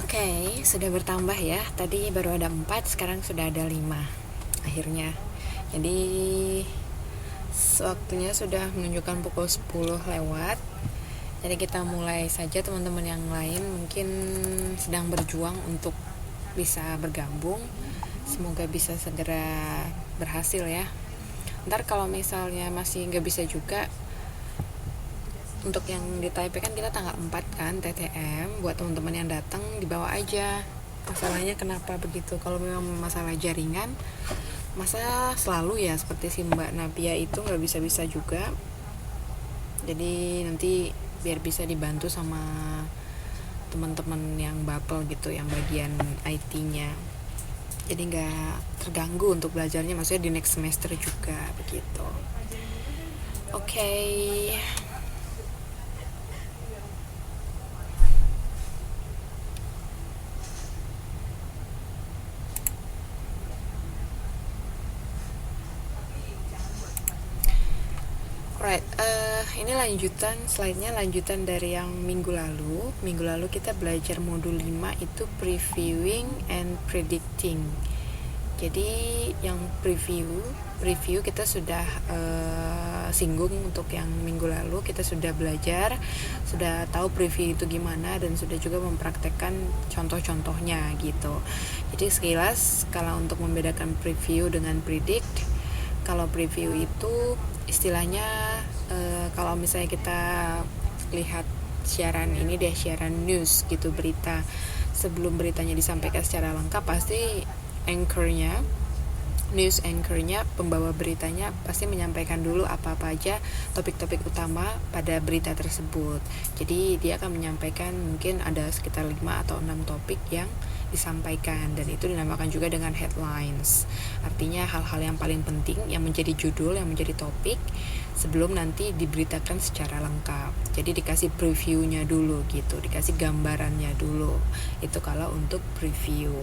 Oke, sudah bertambah ya. Tadi baru ada 4, sekarang sudah ada 5. Akhirnya. Jadi waktunya sudah menunjukkan pukul 10 lewat. Jadi kita mulai saja, teman-teman yang lain mungkin sedang berjuang untuk bisa bergabung. Semoga bisa segera berhasil ya. Ntar kalau misalnya masih nggak bisa juga, untuk yang di Taipei kan kita tanggal 4 kan TTM, buat teman-teman yang datang dibawa aja. Masalahnya kenapa begitu? Kalau memang masalah jaringan, masa selalu ya seperti si Mbak Nabia itu nggak bisa-bisa juga. Jadi nanti biar bisa dibantu sama teman-teman yang bapel gitu, yang bagian IT-nya. Jadi nggak terganggu untuk belajarnya, maksudnya di next semester juga begitu. Oke. Right, ini slide-nya lanjutan dari yang minggu lalu. Minggu lalu kita belajar modul 5 itu previewing and predicting. Jadi yang review kita sudah singgung untuk yang minggu lalu. Kita sudah belajar, sudah tahu preview itu gimana, dan sudah juga mempraktekkan contoh-contohnya gitu. Jadi sekilas, kalau untuk membedakan preview dengan predict, kalau preview itu istilahnya kalau misalnya kita lihat siaran news gitu, berita, sebelum beritanya disampaikan secara lengkap, pasti news anchornya, pembawa beritanya pasti menyampaikan dulu apa-apa aja topik-topik utama pada berita tersebut. Jadi dia akan menyampaikan mungkin ada sekitar 5 atau 6 topik yang disampaikan, dan itu dinamakan juga dengan headlines. Artinya hal-hal yang paling penting yang menjadi judul, yang menjadi topik sebelum nanti diberitakan secara lengkap. Jadi dikasih previewnya dulu gitu, dikasih gambarannya dulu. Itu kalau untuk preview.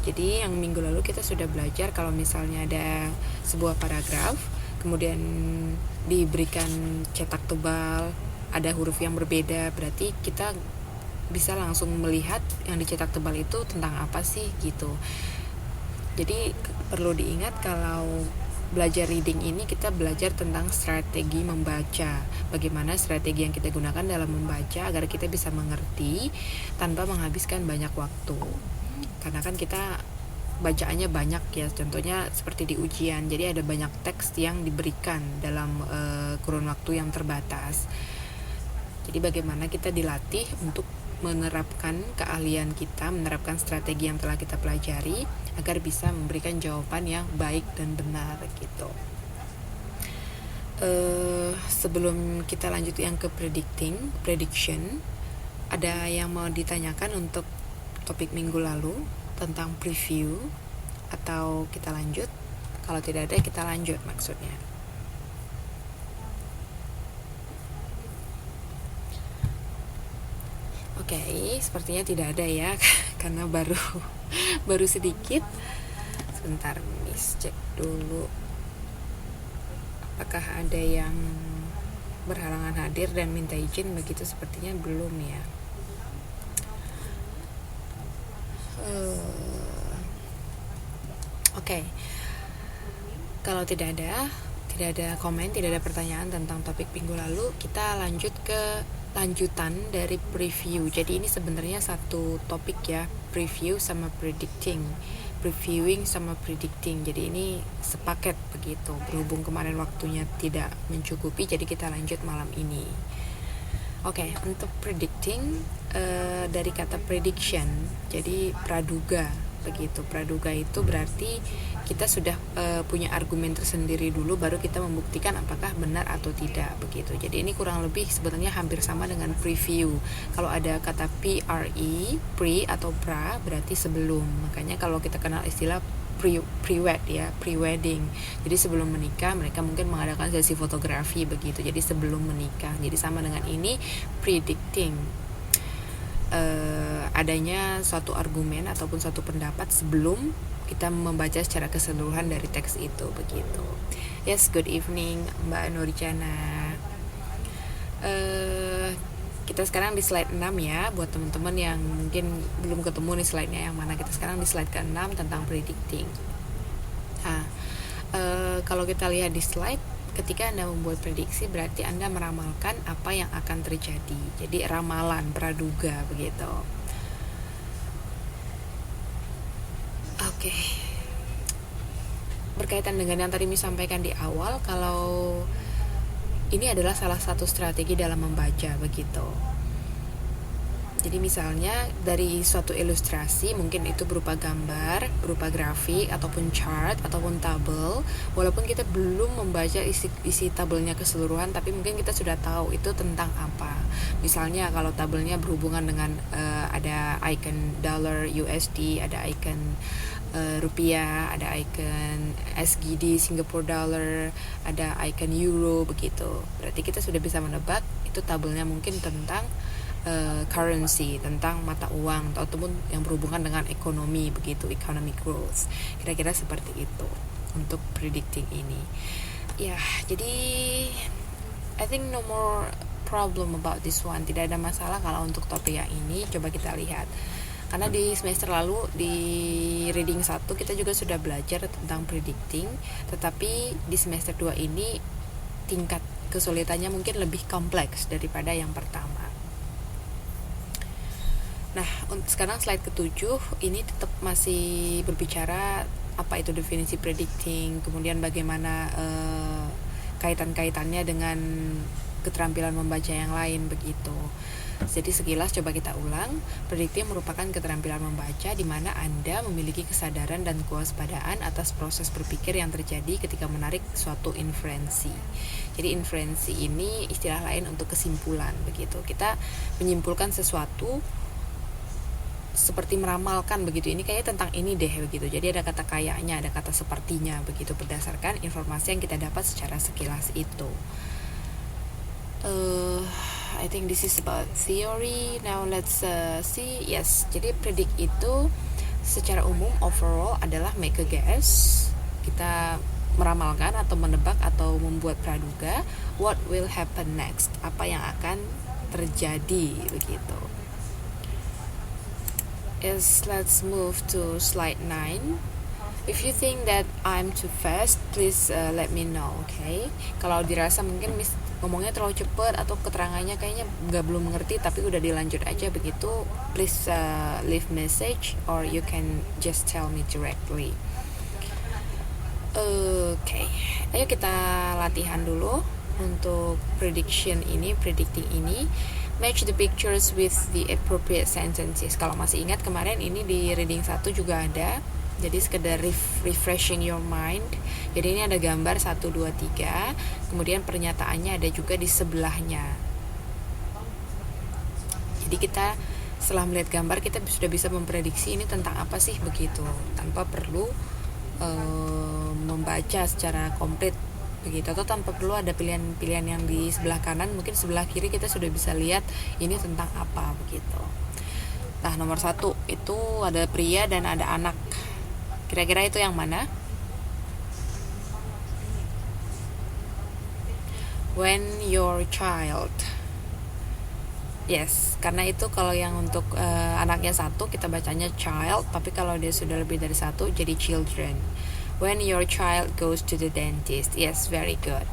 Jadi yang minggu lalu kita sudah belajar kalau misalnya ada sebuah paragraf, kemudian diberikan cetak tebal, ada huruf yang berbeda, berarti kita bisa langsung melihat yang dicetak tebal itu tentang apa sih gitu. Jadi perlu diingat kalau belajar reading ini kita belajar tentang strategi membaca, bagaimana strategi yang kita gunakan dalam membaca agar kita bisa mengerti tanpa menghabiskan banyak waktu. Karena kan kita bacaannya banyak ya, contohnya seperti di ujian, jadi ada banyak teks yang diberikan dalam kurun waktu yang terbatas. Jadi bagaimana kita dilatih untuk menerapkan keahlian kita, menerapkan strategi yang telah kita pelajari agar bisa memberikan jawaban yang baik dan benar gitu. Sebelum kita lanjut yang ke prediction, ada yang mau ditanyakan untuk topik minggu lalu tentang preview, atau kita lanjut? Kalau tidak ada, kita lanjut maksudnya. Oke, sepertinya tidak ada ya, karena baru sedikit. Sebentar, Miss cek dulu apakah ada yang berhalangan hadir dan minta izin. Begitu sepertinya belum ya. Oke. Kalau tidak ada komen, tidak ada pertanyaan tentang topik minggu lalu, kita lanjut ke lanjutan dari preview. Jadi ini sebenarnya satu topik ya, preview sama predicting, previewing sama predicting. Jadi ini sepaket begitu. Berhubung kemarin waktunya tidak mencukupi, jadi kita lanjut malam ini. Oke, untuk predicting dari kata prediction, jadi praduga begitu. Praduga itu berarti kita sudah punya argumen tersendiri dulu, baru kita membuktikan apakah benar atau tidak begitu. Jadi ini kurang lebih sebenarnya hampir sama dengan preview. Kalau ada kata pre atau pra berarti sebelum. Makanya kalau kita kenal istilah pre-wed ya, pre-wedding. Jadi sebelum menikah mereka mungkin mengadakan sesi fotografi begitu. Jadi sebelum menikah. Jadi sama dengan ini predicting. Adanya suatu argumen ataupun suatu pendapat sebelum kita membaca secara keseluruhan dari teks itu begitu. Yes, good evening Mbak Nurjana. Kita sekarang di slide 6 ya, buat teman-teman yang mungkin belum ketemu nih slide-nya yang mana. Kita sekarang di slide ke-6 tentang predicting. Nah, kalau kita lihat di slide, ketika Anda membuat prediksi berarti Anda meramalkan apa yang akan terjadi. Jadi ramalan, praduga begitu. Oke. Berkaitan dengan yang tadi Miss sampaikan di awal, kalau ini adalah salah satu strategi dalam membaca begitu. Jadi misalnya dari suatu ilustrasi, mungkin itu berupa gambar, berupa grafik, ataupun chart, ataupun tabel. Walaupun kita belum membaca isi tabelnya keseluruhan, tapi mungkin kita sudah tahu itu tentang apa. Misalnya kalau tabelnya berhubungan dengan ada icon dollar USD, ada icon rupiah, ada icon SGD Singapore dollar, ada icon euro begitu. Berarti kita sudah bisa menebak itu tabelnya mungkin tentang currency, tentang mata uang ataupun yang berhubungan dengan ekonomi begitu, economic growth. Kira-kira seperti itu untuk predicting ini. Ya, jadi I think no more problem about this one. Tidak ada masalah kalau untuk topik yang ini. Coba kita lihat. Karena di semester lalu di reading 1 kita juga sudah belajar tentang predicting, tetapi di semester 2 ini tingkat kesulitannya mungkin lebih kompleks daripada yang pertama. Nah, sekarang slide ke-7 ini tetap masih berbicara apa itu definisi predicting, kemudian bagaimana kaitan-kaitannya dengan keterampilan membaca yang lain begitu. Jadi sekilas coba kita ulang. Predicting merupakan keterampilan membaca di mana Anda memiliki kesadaran dan kewaspadaan atas proses berpikir yang terjadi ketika menarik suatu inferensi. Jadi inferensi ini istilah lain untuk kesimpulan begitu. Kita menyimpulkan sesuatu seperti meramalkan begitu, ini kayaknya tentang ini deh begitu. Jadi ada kata kayaknya, ada kata sepertinya begitu berdasarkan informasi yang kita dapat secara sekilas itu. I think this is about theory. Now let's see. Yes, jadi predict itu secara umum overall adalah make a guess. Kita meramalkan atau menebak atau membuat praduga what will happen next, apa yang akan terjadi begitu. Yes, let's move to slide 9. If you think that I'm too fast, please let me know, okay? Kalau dirasa mungkin Miss ngomongnya terlalu cepat atau keterangannya kayaknya belum mengerti tapi udah dilanjut aja begitu, please leave message or you can just tell me directly. Okay, ayo kita latihan dulu untuk predicting ini. Match the pictures with the appropriate sentences. Kalau masih ingat kemarin ini di reading 1 juga ada. Jadi sekedar refreshing your mind. Jadi ini ada gambar 1, 2, 3. Kemudian pernyataannya ada juga di sebelahnya. Jadi kita setelah melihat gambar kita sudah bisa memprediksi ini tentang apa sih begitu, tanpa perlu membaca secara komplit begitu, atau tanpa perlu ada pilihan-pilihan yang di sebelah kanan, mungkin sebelah kiri kita sudah bisa lihat ini tentang apa begitu. Nah, nomor 1 itu ada pria dan ada anak. Kira-kira itu yang mana? When your child. Yes, karena itu kalau yang untuk anaknya 1 kita bacanya child, tapi kalau dia sudah lebih dari 1 jadi children. When your child goes to the dentist. Yes, very good.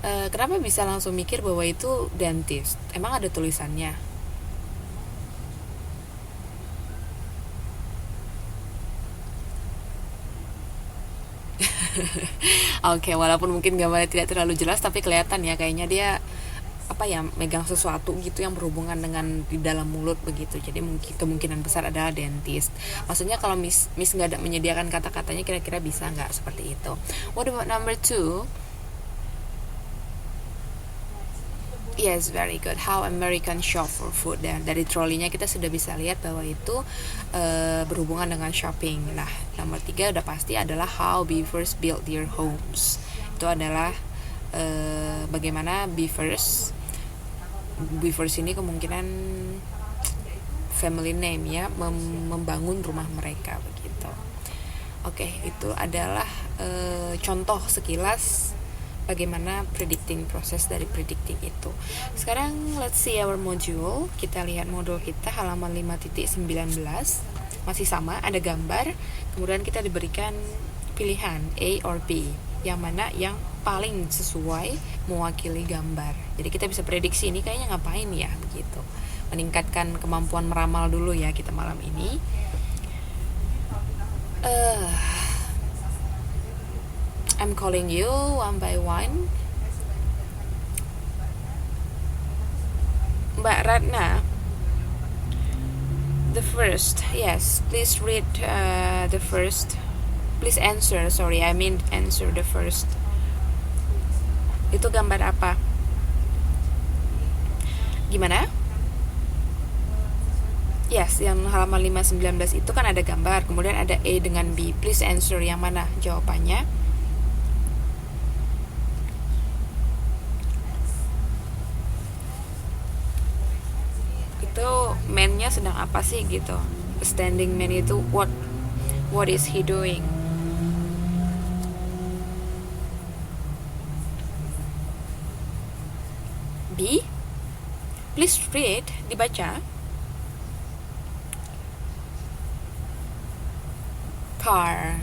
Kenapa bisa langsung mikir bahwa itu dentist? Emang ada tulisannya? Oke, walaupun mungkin gambarnya tidak terlalu jelas, tapi kelihatan ya kayaknya dia megang sesuatu gitu yang berhubungan dengan di dalam mulut begitu. Jadi mungkin kemungkinan besar adalah dentist. Maksudnya kalau Miss nggak ada menyediakan kata-katanya, kira-kira bisa nggak seperti itu? What about number 2? Yes, very good. How American shop for food. Dan dari trolinya kita sudah bisa lihat bahwa itu berhubungan dengan shopping. Nah, nomor 3 udah pasti adalah how beavers build their homes. Itu adalah bagaimana beavers ini kemungkinan family name ya, membangun rumah mereka begitu. Oke, itu adalah contoh sekilas bagaimana proses dari predicting itu. Sekarang let's see our module. Kita lihat modul kita halaman 5.19. Masih sama, ada gambar, kemudian kita diberikan pilihan A or B, yang mana yang paling sesuai mewakili gambar. Jadi kita bisa prediksi ini kayaknya ngapain ya, begitu. Meningkatkan kemampuan meramal dulu ya kita malam ini. I'm calling you one by one. Mbak Ratna, the first, yes, please read the first. Please answer, answer the first. Itu gambar apa? Gimana? Yes, yang halaman 519 itu kan ada gambar, kemudian ada A dengan B. Please answer, yang mana jawabannya? Itu man-nya sedang apa sih gitu? Standing man itu what is he doing? B? Please read, dibaca. Car.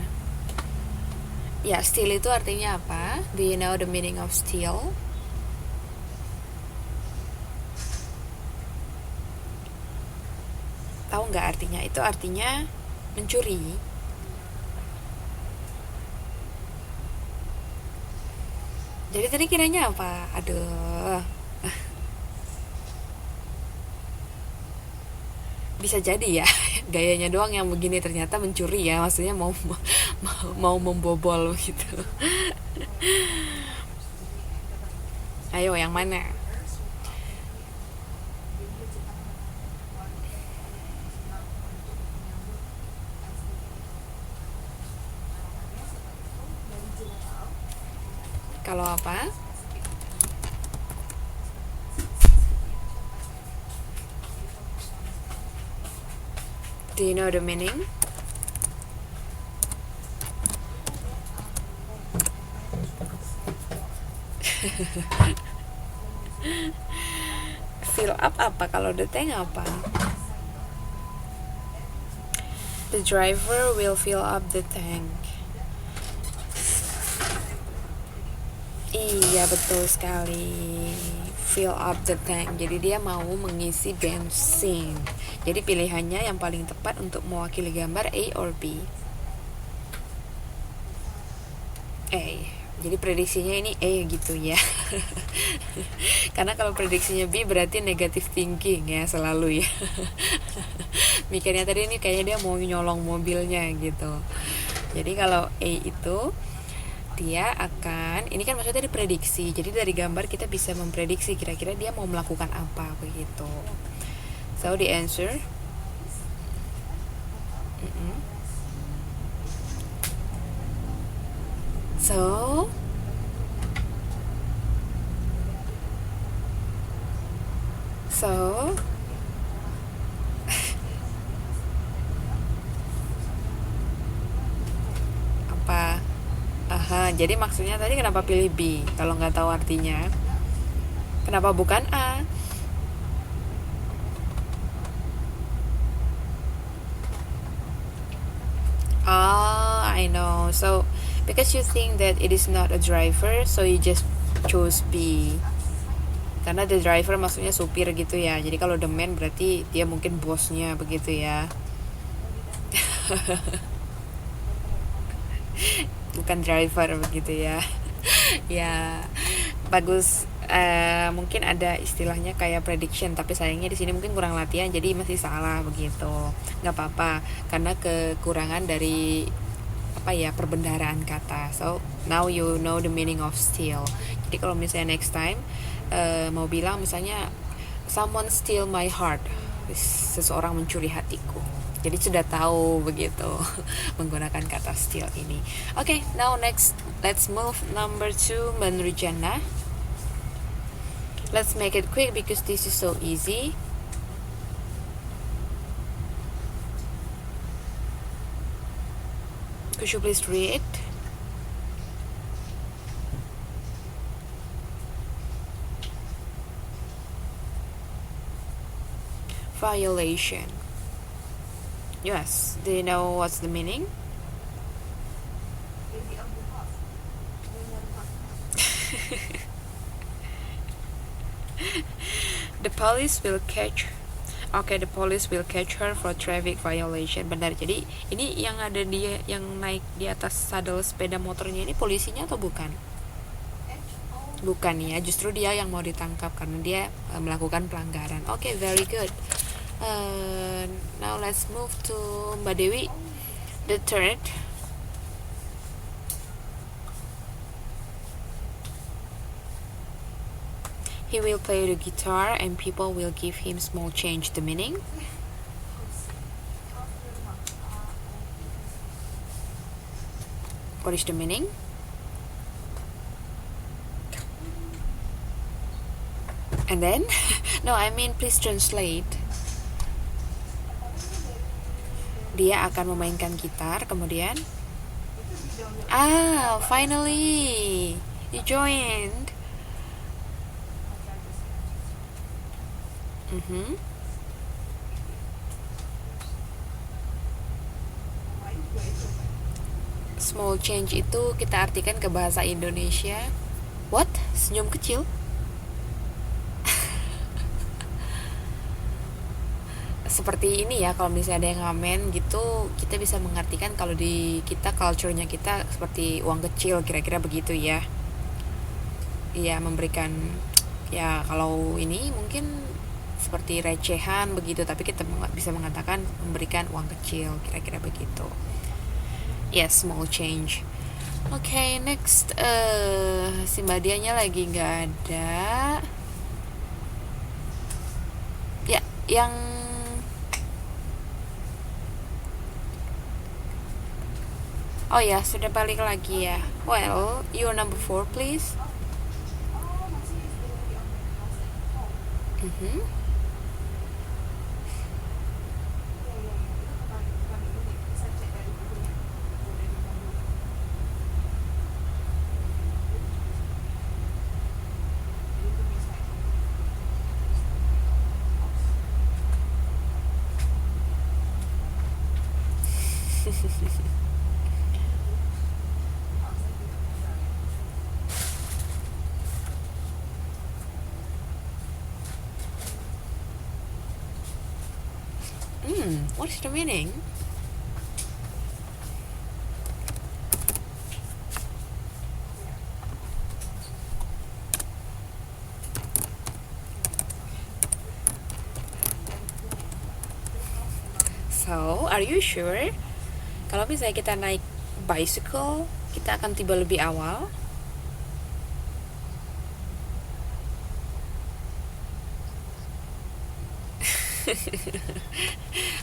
Ya, steal itu artinya apa? Do you know the meaning of steal? Tahu nggak artinya? Itu artinya mencuri. Jadi tadi kiranya apa? Aduh. Bisa jadi ya, gayanya doang yang begini, ternyata mencuri ya, maksudnya mau membobol gitu. Ayo, yang mana? Kalau apa? Do you know the meaning? Fill up apa? Kalau the tank apa? The driver will fill up the tank. Iya, betul sekali. Fill up the tank. Jadi dia mau mengisi bensin. Jadi pilihannya yang paling tepat untuk mewakili gambar A or B. A. Jadi prediksinya ini A gitu ya. Karena kalau prediksinya B berarti negative thinking ya selalu ya. Mikirnya tadi ini kayaknya dia mau nyolong mobilnya gitu. Jadi kalau A itu dia akan, ini kan maksudnya diprediksi. Jadi dari gambar kita bisa memprediksi kira-kira dia mau melakukan apa begitu. So the answer So apa? Aha, jadi maksudnya tadi kenapa pilih B kalau nggak tahu artinya? Kenapa bukan A? I know. So because you think that it is not a driver, so you just choose B. Karena the driver maksudnya supir gitu ya. Jadi kalau the man berarti dia mungkin bosnya begitu ya. Bukan driver begitu ya. Ya, bagus. Mungkin ada istilahnya kayak prediction, tapi sayangnya di sini mungkin kurang latihan, jadi masih salah begitu. Nggak apa-apa, karena kekurangan dari perbendaharaan kata. So now you know the meaning of steal. Jadi kalau misalnya next time mau bilang misalnya someone steal my heart, seseorang mencuri hatiku, jadi sudah tahu begitu menggunakan kata steal ini. Okay, now next let's move number 2, Mbak Jannah. Let's make it quick because this is so easy. Could you please read? violation. Yes, do you know what's the meaning? The police will catch. Okay, the police will catch her for traffic violation. Benar. Jadi ini yang ada dia yang naik di atas sadel sepeda motornya ini polisinya atau bukan? Bukan ya, justru dia yang mau ditangkap karena dia melakukan pelanggaran. Okay, very good. Now let's move to Mbak Dewi. The third. He will play the guitar and people will give him small change. The meaning? What is the meaning? And then? No, I mean please translate. Dia akan memainkan gitar, kemudian finally you joined. Small change itu kita artikan ke bahasa Indonesia. What? Senyum kecil? Seperti ini ya, kalau misalnya ada yang ngamen gitu, kita bisa mengartikan kalau di kita culture-nya kita seperti uang kecil, kira-kira begitu ya. Iya, memberikan ya, kalau ini mungkin seperti recehan begitu, tapi kita bisa mengatakan memberikan uang kecil, kira-kira begitu. Yes, small change. Okay, next. Si Mbak Dianya lagi nggak ada. Ya, yang oh ya, sudah balik lagi ya. Well, your number 4 please. What is the meaning? So, are you sure? Kalau misalnya kita naik bicycle, kita akan tiba lebih awal.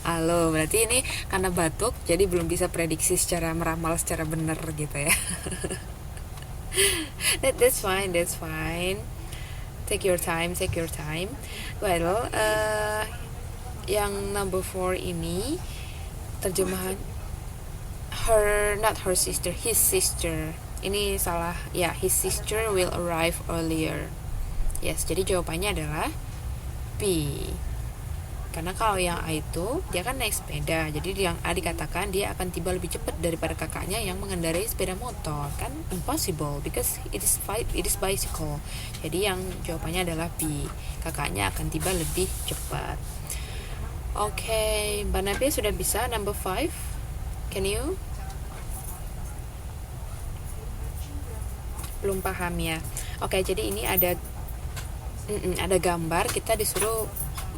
Halo, berarti ini karena batuk, jadi belum bisa prediksi secara meramal secara benar gitu ya. That's fine. Take your time. Well, yang number 4 ini terjemahan not her sister, his sister. Ini salah ya, his sister will arrive earlier. Yes, jadi jawabannya adalah B. Karena kalau yang A itu dia kan naik sepeda, jadi yang A dikatakan dia akan tiba lebih cepat daripada kakaknya yang mengendarai sepeda motor. Kan impossible because it is bicycle. Jadi yang jawabannya adalah B. Kakaknya akan tiba lebih cepat. Okay, Mbak Nabi sudah bisa number 5. Can you? Belum paham ya. Okay, jadi ini ada gambar, kita disuruh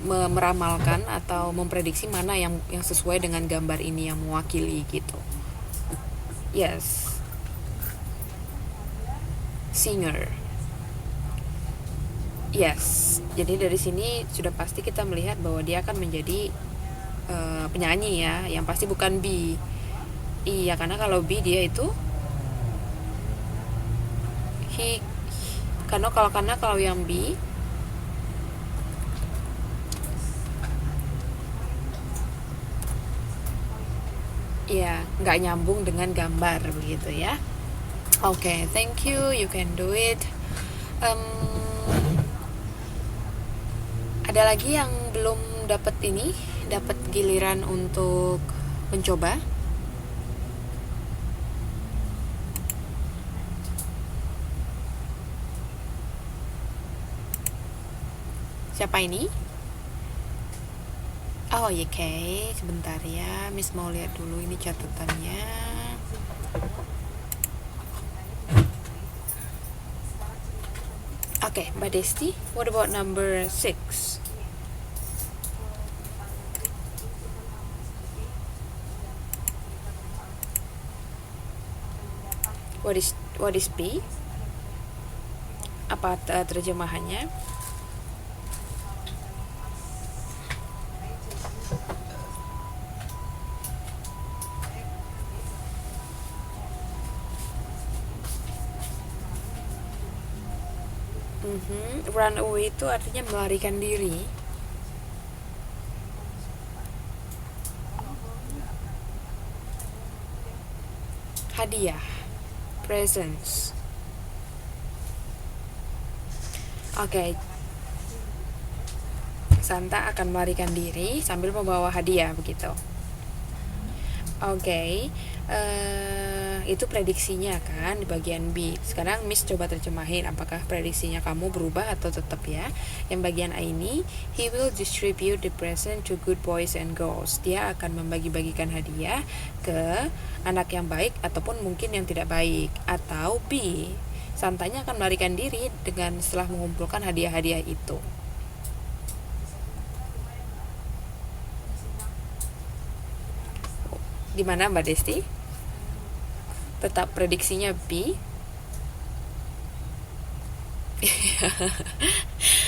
meramalkan atau memprediksi mana yang sesuai dengan gambar ini yang mewakili gitu. Yes. Singer. Yes. Jadi dari sini sudah pasti kita melihat bahwa dia akan menjadi penyanyi ya, yang pasti bukan B. Iya, karena kalau B dia itu karena kalau yang B ya nggak nyambung dengan gambar begitu ya. Okay, thank you, you can do it. Ada lagi yang belum dapat giliran untuk mencoba? Siapa ini? Oh ya, oke, sebentar ya, Miss mau lihat dulu ini catatannya. Oke, Mbak Desti, what about number 6? What is B? Apa terjemahannya? Run away itu artinya melarikan diri. Hadiah, presents. Oke. Santa akan melarikan diri sambil membawa hadiah begitu. Oke. Itu prediksinya kan di bagian B. Sekarang Miss coba terjemahin apakah prediksinya kamu berubah atau tetap ya. Yang bagian A ini, he will distribute the present to good boys and girls. Dia akan membagi-bagikan hadiah ke anak yang baik ataupun mungkin yang tidak baik. Atau B, Santanya akan melarikan diri dengan setelah mengumpulkan hadiah-hadiah itu. Di mana Mbak Desti? Tetap prediksinya B.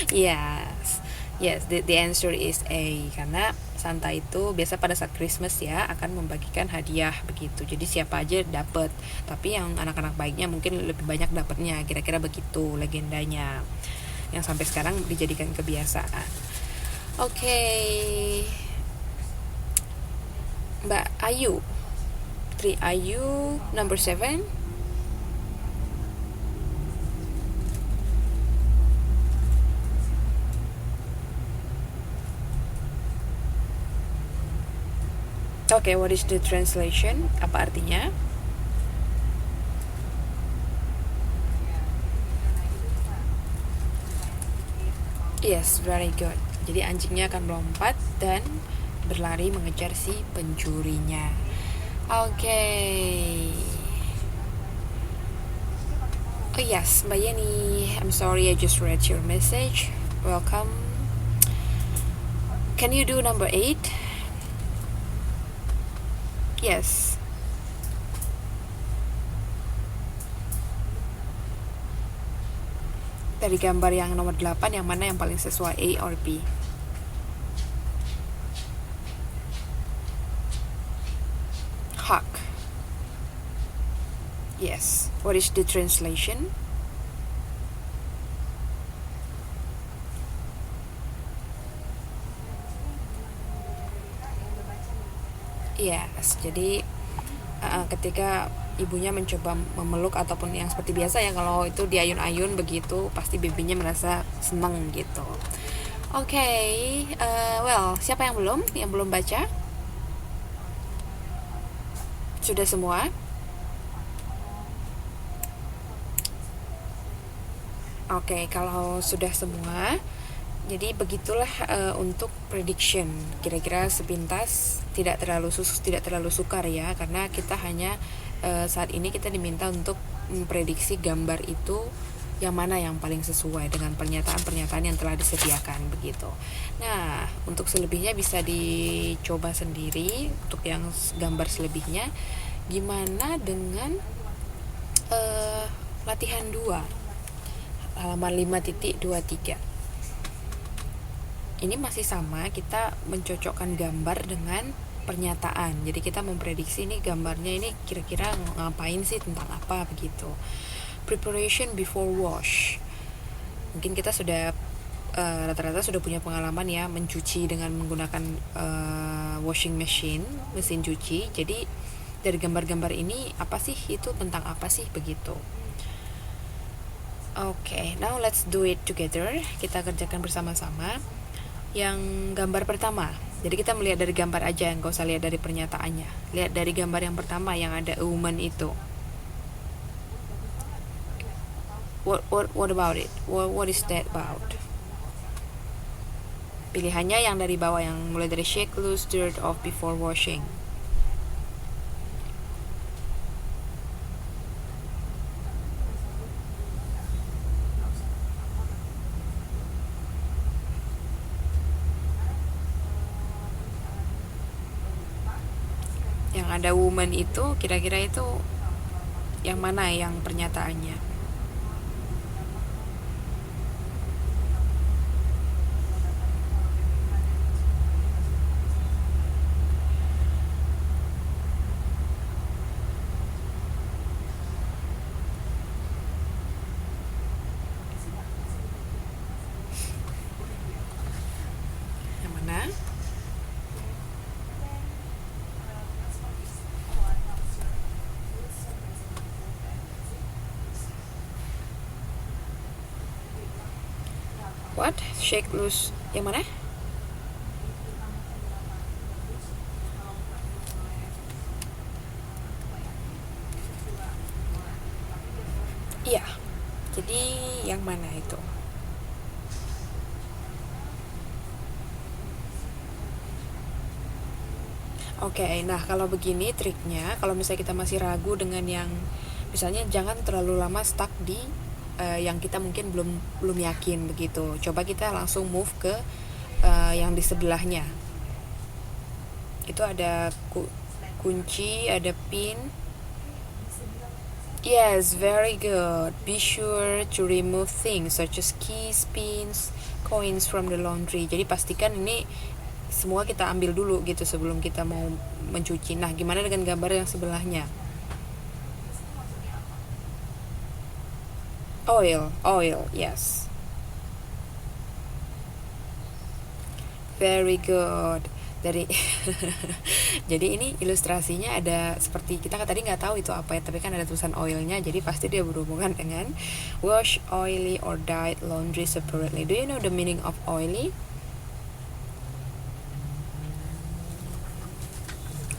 Yes, the answer is A. Karena Santa itu biasa pada saat Christmas ya akan membagikan hadiah begitu. Jadi siapa aja dapat. Tapi yang anak-anak baiknya mungkin lebih banyak dapatnya. Kira-kira begitu legendanya. Yang sampai sekarang dijadikan kebiasaan. Oke. Mbak Ayu. 3 Ayu, number 7. Okay, what is the translation? Apa artinya? Yes, very good. Jadi anjingnya akan melompat dan berlari mengejar si pencurinya. Okay. Oh yes, Mbak Yeni, I'm sorry I just read your message. Welcome. Can you do number 8? Yes. Dari gambar yang nomor 8, yang mana yang paling sesuai, A or B? Hawk. Yes. What is the translation? Yes. Jadi ketika ibunya mencoba memeluk ataupun yang seperti biasa ya, kalau itu diayun-ayun begitu pasti babynya merasa senang gitu. Okay. Well, siapa yang belum baca? Sudah semua? Oke, kalau sudah semua, jadi begitulah untuk prediction. Kira-kira sepintas, tidak terlalu sukar ya, karena kita hanya saat ini kita diminta untuk memprediksi gambar itu yang mana yang paling sesuai dengan pernyataan-pernyataan yang telah disediakan begitu. Nah, untuk selebihnya bisa dicoba sendiri. Untuk yang gambar selebihnya, gimana dengan latihan 2 halaman 5.23. Ini masih sama, kita mencocokkan gambar dengan pernyataan. Jadi kita memprediksi ini gambarnya ini kira-kira ngapain sih, tentang apa begitu. Preparation before wash. Mungkin kita sudah rata-rata sudah punya pengalaman ya mencuci dengan menggunakan washing machine, mesin cuci. Jadi dari gambar-gambar ini apa sih itu, tentang apa sih begitu. Oke, now let's do it together. Kita kerjakan bersama-sama. yang gambar pertama. Jadi kita melihat dari gambar aja, nggak usah lihat dari pernyataannya. Lihat dari gambar yang pertama yang ada a woman itu. What about it? What is that about? Pilihannya yang dari bawah, yang mulai dari shake loose dirt off before washing. Yang ada woman itu kira-kira itu yang mana yang pernyataannya? Yang mana? What? Shake loose. Yang mana? Iya. Jadi yang mana itu? Oke, nah kalau begini triknya, kalau misalnya kita masih ragu dengan yang, misalnya jangan terlalu lama stuck di yang kita mungkin belum yakin begitu. Coba kita langsung move ke yang di sebelahnya. Itu ada kunci, ada pin. Yes, very good. Be sure to remove things such as keys, pins, coins from the laundry. Jadi pastikan ini semua kita ambil dulu gitu sebelum kita mau mencuci. Nah, gimana dengan gambar yang sebelahnya? Oil, yes. Very good. Dari jadi ini ilustrasinya ada seperti, kita tadi nggak tahu itu apa ya, tapi kan ada tulisan oilnya, jadi pasti dia berhubungan dengan wash oily or dyed laundry separately. Do you know the meaning of oily?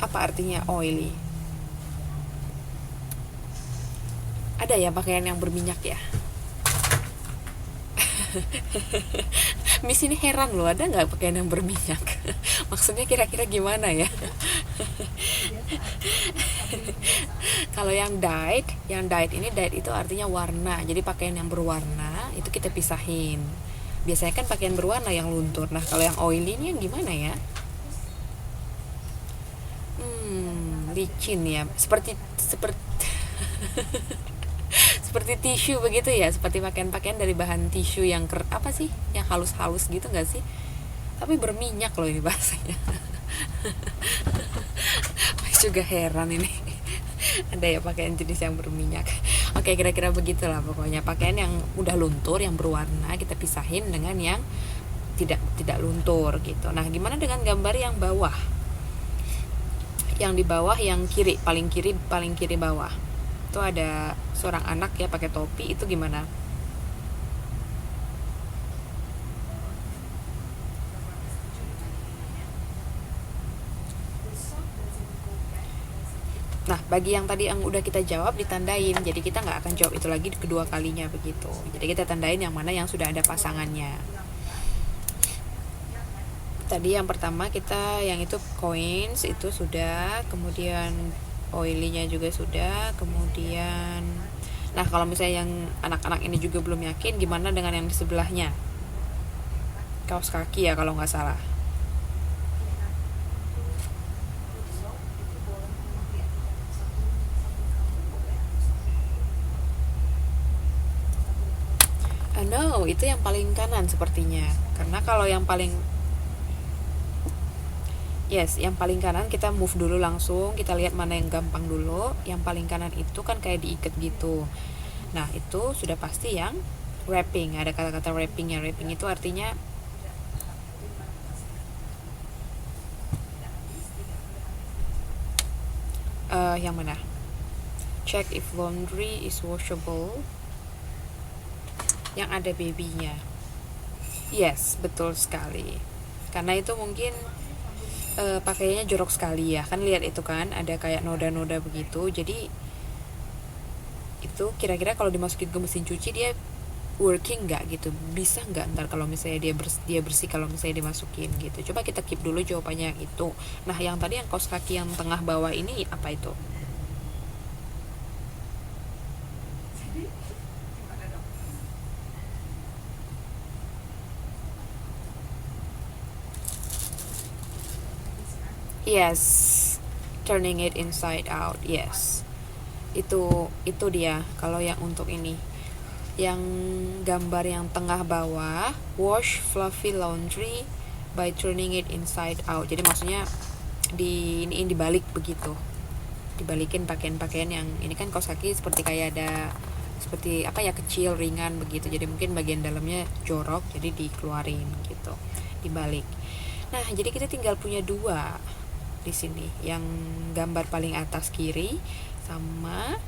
Apa artinya oily? Ada ya pakaian yang berminyak ya? Miss ini heran loh, ada nggak pakaian yang berminyak? Maksudnya kira-kira gimana ya? Kalau yang dyed ini, dyed itu artinya warna. Jadi pakaian yang berwarna itu kita pisahin. Biasanya kan pakaian berwarna yang luntur. Nah, kalau yang oily ini yang gimana ya? Licin ya. Seperti seperti tisu begitu ya, seperti pakaian-pakaian dari bahan tisu yang apa sih, yang halus-halus gitu nggak sih, tapi berminyak loh ini bahasanya. Juga heran ini. Ada ya pakaian jenis yang berminyak. Oke, kira-kira begitulah pokoknya. Pakaian yang udah luntur, yang berwarna, kita pisahin dengan yang tidak luntur gitu. Nah, gimana dengan gambar yang bawah? Yang di bawah, yang kiri, paling kiri bawah. Itu ada seorang anak ya pakai topi, itu gimana? Nah, bagi yang tadi yang udah kita jawab ditandain, jadi kita nggak akan jawab itu lagi kedua kalinya begitu. Jadi kita tandain yang mana yang sudah ada pasangannya. Tadi yang pertama kita yang itu coins itu sudah, kemudian oily-nya juga sudah, kemudian nah kalau misalnya yang anak-anak ini juga belum yakin, gimana dengan yang di sebelahnya? Kaos kaki ya kalau nggak salah. No, itu yang paling kanan sepertinya. Karena kalau yang paling yang paling kanan kita move dulu langsung, kita lihat mana yang gampang dulu. Yang paling kanan itu kan kayak diikat gitu. Nah, itu sudah pasti yang wrapping. Ada kata-kata wrapping. Yang wrapping itu artinya yang mana? Check if laundry is washable. Yang ada babynya. Yes, betul sekali. karena itu mungkin pakaiannya jorok sekali ya kan, lihat itu kan ada kayak noda-noda begitu. Jadi itu kira-kira kalau dimasukin ke mesin cuci dia working nggak gitu, bisa nggak ntar kalau misalnya dia bersih kalau misalnya dimasukin gitu. Coba kita keep dulu jawabannya yang itu. Nah yang tadi yang kaos kaki yang tengah bawah ini apa itu? Yes, turning it inside out. Yes, itu dia. Kalau yang untuk ini, yang gambar yang tengah bawah, wash fluffy laundry by turning it inside out. Jadi maksudnya ini dibalik begitu, dibalikin pakaian-pakaian yang ini kan kaos kaki seperti kayak ada seperti apa ya, kecil ringan begitu. Jadi mungkin bagian dalamnya jorok, jadi dikeluarin gitu, dibalik. Nah jadi kita tinggal punya dua di sini, yang gambar paling atas kiri sama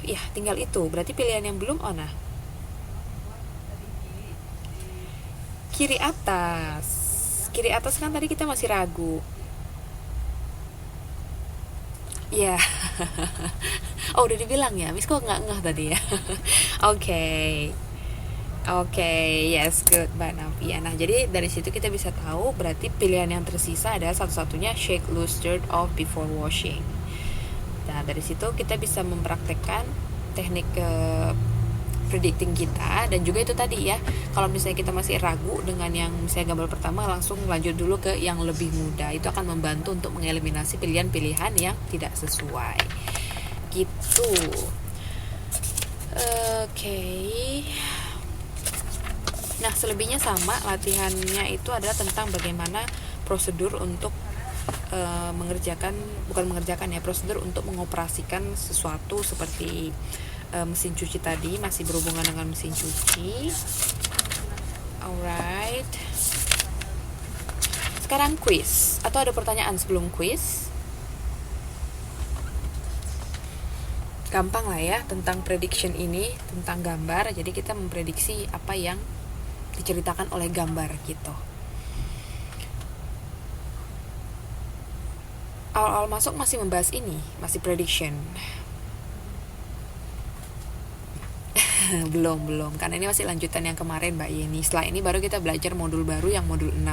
ya tinggal itu. Berarti pilihan yang belum Ona kiri atas kan tadi kita masih ragu ya. Oh udah dibilang ya Miss, kok nggak ngeh tadi ya. Oke, yes, good Mbak Navia. Nah, jadi dari situ kita bisa tahu berarti pilihan yang tersisa adalah satu-satunya shake loose dirt off before washing. Nah, dari situ kita bisa mempraktekkan teknik predicting kita, dan juga itu tadi ya, kalau misalnya kita masih ragu dengan yang misalnya gambar pertama, langsung lanjut dulu ke yang lebih mudah. Itu akan membantu untuk mengeliminasi pilihan-pilihan yang tidak sesuai. Gitu. Oke. Nah, selebihnya sama, latihannya itu adalah tentang bagaimana prosedur untuk prosedur untuk mengoperasikan sesuatu seperti mesin cuci tadi, masih berhubungan dengan mesin cuci. Alright. Sekarang quiz, atau ada pertanyaan sebelum quiz? Gampang lah ya tentang prediction ini, tentang gambar. Jadi kita memprediksi apa yang diceritakan oleh gambar gitu. Awal-awal masuk masih membahas ini, masih prediction. belum, karena ini masih lanjutan yang kemarin Mbak Yeni. Setelah ini baru kita belajar modul baru yang modul 6.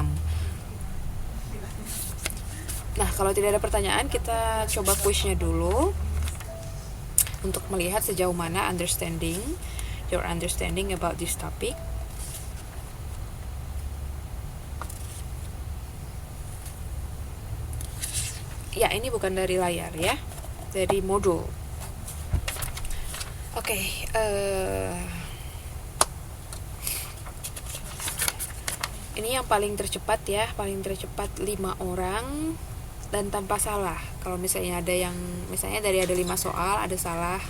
Nah, kalau tidak ada pertanyaan, kita coba quiznya dulu untuk melihat sejauh mana your understanding about this topic. Ya, ini bukan dari layar ya, dari modul. Oke, ini yang paling tercepat ya, 5 orang dan tanpa salah. Kalau misalnya ada yang, misalnya dari ada 5 soal ada salah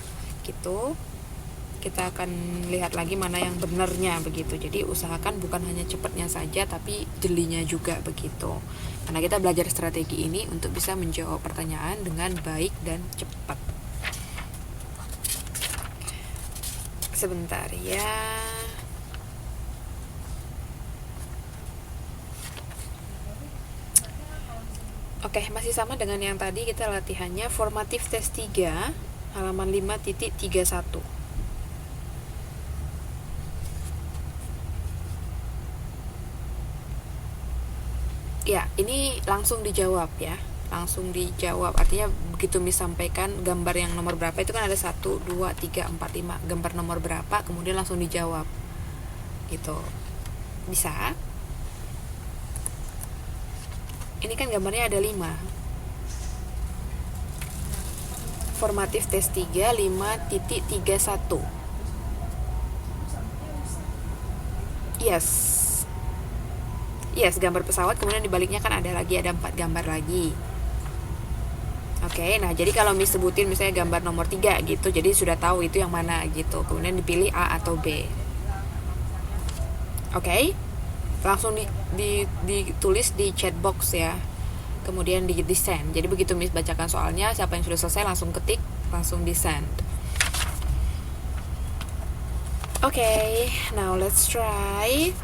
gitu, kita akan lihat lagi mana yang benarnya begitu. Jadi usahakan bukan hanya cepatnya saja, tapi jelinya juga begitu. Karena kita belajar strategi ini untuk bisa menjawab pertanyaan dengan baik dan cepat. Sebentar ya. Oke, masih sama dengan yang tadi, kita latihannya formatif tes 3 halaman 5.31. Ya, ini langsung dijawab ya. Langsung dijawab. Artinya begitu disampaikan gambar yang nomor berapa, itu kan ada 1, 2, 3, 4, 5. Gambar nomor berapa, kemudian langsung dijawab. Gitu. Bisa? Ini kan gambarnya ada 5. Formatif tes 3 5.31. Yes, gambar pesawat, kemudian di baliknya kan ada 4 gambar lagi. Oke, nah jadi kalau sebutin misalnya gambar nomor 3 gitu, jadi sudah tahu itu yang mana gitu. Kemudian dipilih A atau B. Oke, langsung ditulis di chat box ya. Kemudian di send. Jadi begitu Miss bacakan soalnya, siapa yang sudah selesai langsung ketik, langsung di send. Oke, now let's try.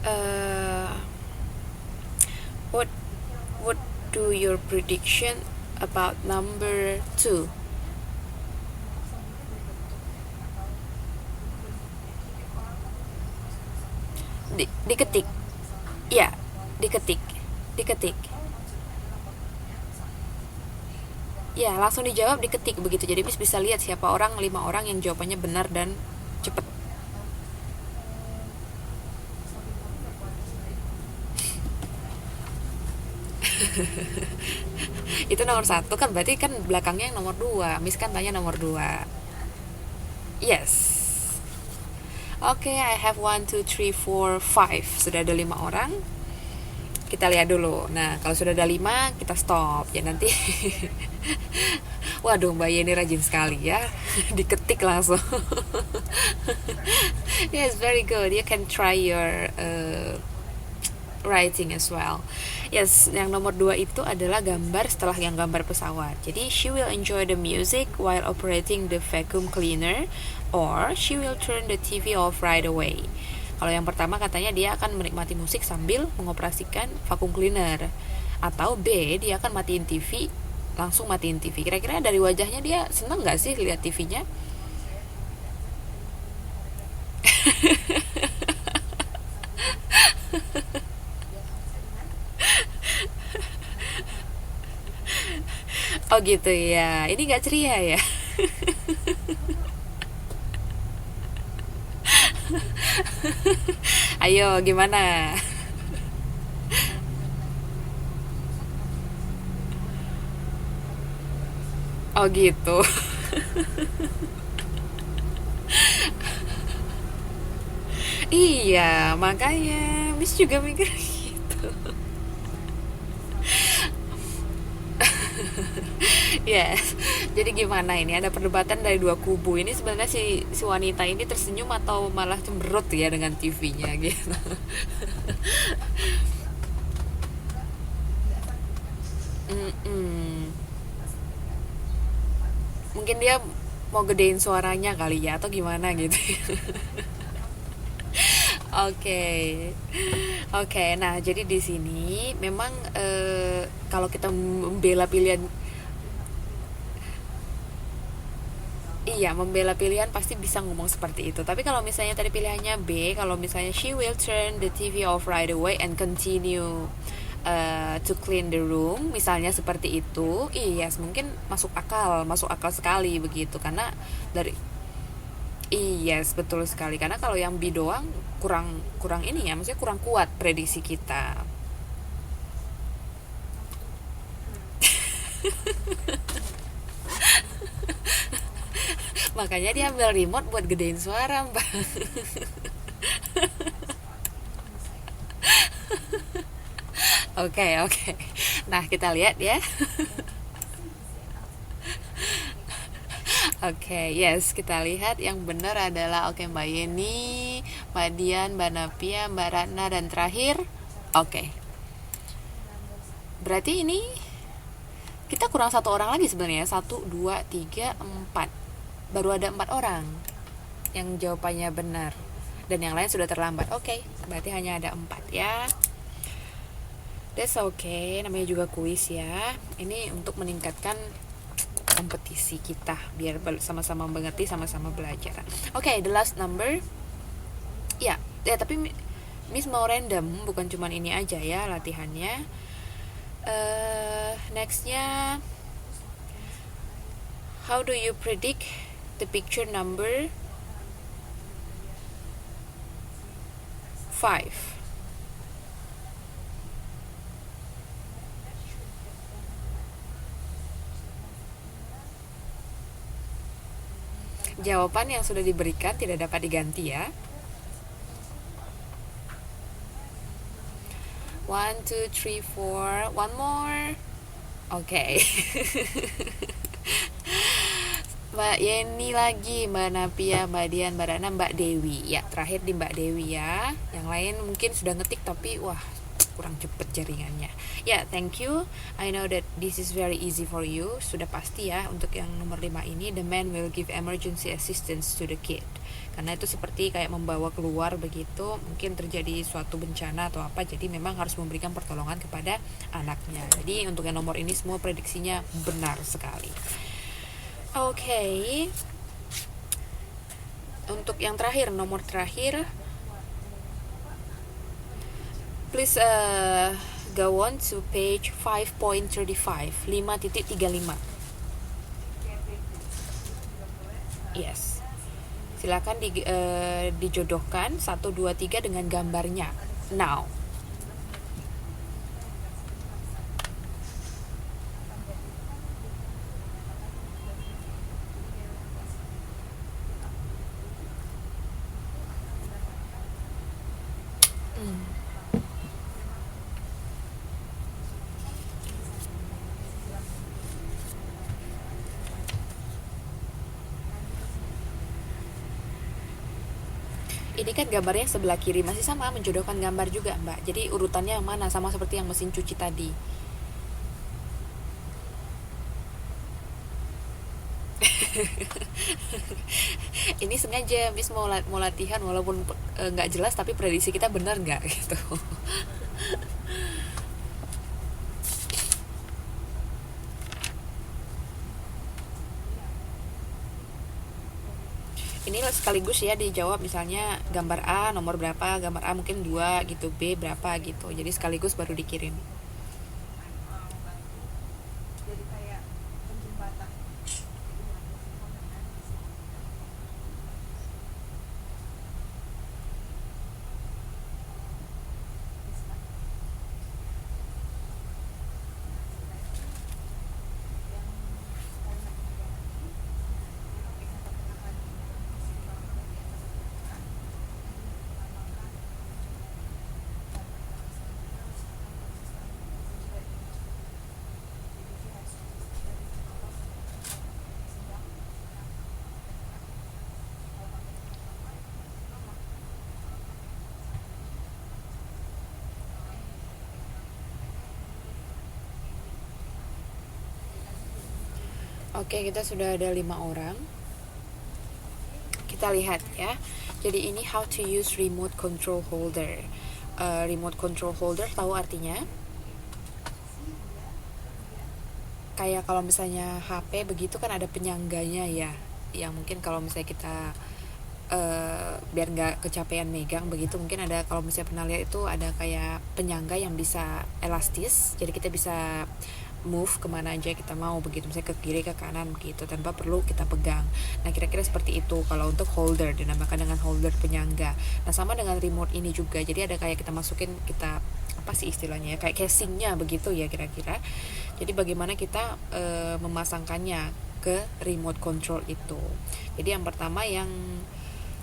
uh, what what do your prediction about number 2? Diketik. Ya, diketik. Diketik. Ya, langsung dijawab, diketik begitu. Jadi bisa lihat siapa orang, 5 orang yang jawabannya benar dan cepet. Itu nomor 1 kan, berarti kan belakangnya yang nomor 2. Miss kan tanya nomor 2. Yes. Oke, I have 1, 2, 3, 4, 5. Sudah ada 5 orang. Kita lihat dulu. Nah, kalau sudah ada 5, kita stop. Ya nanti. Waduh, Mbak Yeni rajin sekali ya. Diketik langsung. Yes, very good. You can try your writing as well. Yes, yang nomor 2 itu adalah gambar setelah yang gambar pesawat. Jadi, she will enjoy the music while operating the vacuum cleaner, or she will turn the TV off right away. Kalau yang pertama katanya dia akan menikmati musik sambil mengoperasikan vacuum cleaner. Atau B, dia akan matiin TV, langsung matiin TV. Kira-kira dari wajahnya dia seneng gak sih lihat TV-nya? Oh gitu ya, ini gak ceria ya. Ayo gimana? Oh gitu. Iya, makanya Miss juga mikir gitu. Yes. Jadi gimana ini? Ada perdebatan dari dua kubu. Ini sebenarnya si wanita ini tersenyum atau malah cemberut ya dengan TV-nya gitu. Mm-mm. Mungkin dia mau gedein suaranya kali ya atau gimana gitu. Oke, oke. Nah, jadi di sini memang kalau kita membela pilihan, iya, membela pilihan pasti bisa ngomong seperti itu. Tapi kalau misalnya tadi pilihannya B, kalau misalnya she will turn the TV off right away and continue to clean the room, misalnya seperti itu, iya, yes, mungkin masuk akal sekali begitu. Karena dari yes, betul sekali. Karena kalau yang B doang kurang kurang ini ya, maksudnya kurang kuat prediksi kita. Makanya dia ambil remote buat gedein suara, Mbak. Oke, oke. Nah, kita lihat ya. Oke, yes, kita lihat yang benar adalah Mbak Yeni, Mbak Dian, Mbak Napia, Mbak Ratna, dan terakhir oke. Berarti ini kita kurang 1 orang lagi sebenarnya. 1, 2, 3, 4. Baru ada 4 orang yang jawabannya benar dan yang lain sudah terlambat. Oke, berarti hanya ada 4 ya. That's okay, namanya juga kuis ya. Ini untuk meningkatkan kompetisi kita biar sama-sama mengerti, sama-sama belajar. Oke, the last number. Ya, tapi Miss mau random, bukan cuma ini aja ya latihannya. Nextnya, how do you predict the picture number 5? Jawaban yang sudah diberikan tidak dapat diganti ya. 1, 2, 3, 4. One more. Oke. Mbak Yeni lagi, Mbak Napia, Mbak Dian, Mbak Rana, Mbak Dewi. Ya, terakhir di Mbak Dewi ya. Yang lain mungkin sudah ngetik tapi wah, kurang cepet jaringannya. Ya, thank you. I know that this is very easy for you. Sudah pasti ya untuk yang nomor 5 ini, the man will give emergency assistance to the kid. Karena itu seperti kayak membawa keluar begitu, mungkin terjadi suatu bencana atau apa, jadi memang harus memberikan pertolongan kepada anaknya. Jadi untuk yang nomor ini semua prediksinya benar sekali. Oke. Untuk yang terakhir, nomor terakhir, please go on to page 5.35, 5.35. Yes. Silakan dijodohkan 1, 2, 3 dengan gambarnya. Now. Ini kan gambarnya sebelah kiri, masih sama menjodohkan gambar juga, Mbak. Jadi urutannya yang mana, sama seperti yang mesin cuci tadi. Ini sengaja Miss mau latihan walaupun nggak jelas, tapi prediksi kita benar nggak gitu. Ini sekaligus ya dijawab, misalnya gambar A nomor berapa, gambar A mungkin 2 gitu, B berapa gitu, jadi sekaligus baru dikirim. Oke, kita sudah ada 5 orang. Kita lihat ya. Jadi ini how to use remote control holder. Remote control holder tahu artinya? Kayak kalau misalnya HP begitu kan ada penyangganya ya. Yang mungkin kalau misalnya kita biar nggak kecapean megang begitu, mungkin ada, kalau misalnya pernah lihat itu ada kayak penyangga yang bisa elastis, jadi kita bisa move kemana aja kita mau begitu, misalnya ke kiri ke kanan begitu tanpa perlu kita pegang. Nah kira-kira seperti itu kalau untuk holder, dinamakan dengan holder penyangga. Nah sama dengan remote ini juga, jadi ada kayak kita masukin, kita apa sih istilahnya ya, kayak casingnya begitu ya kira-kira. Jadi bagaimana kita memasangkannya ke remote control itu. Jadi yang pertama, yang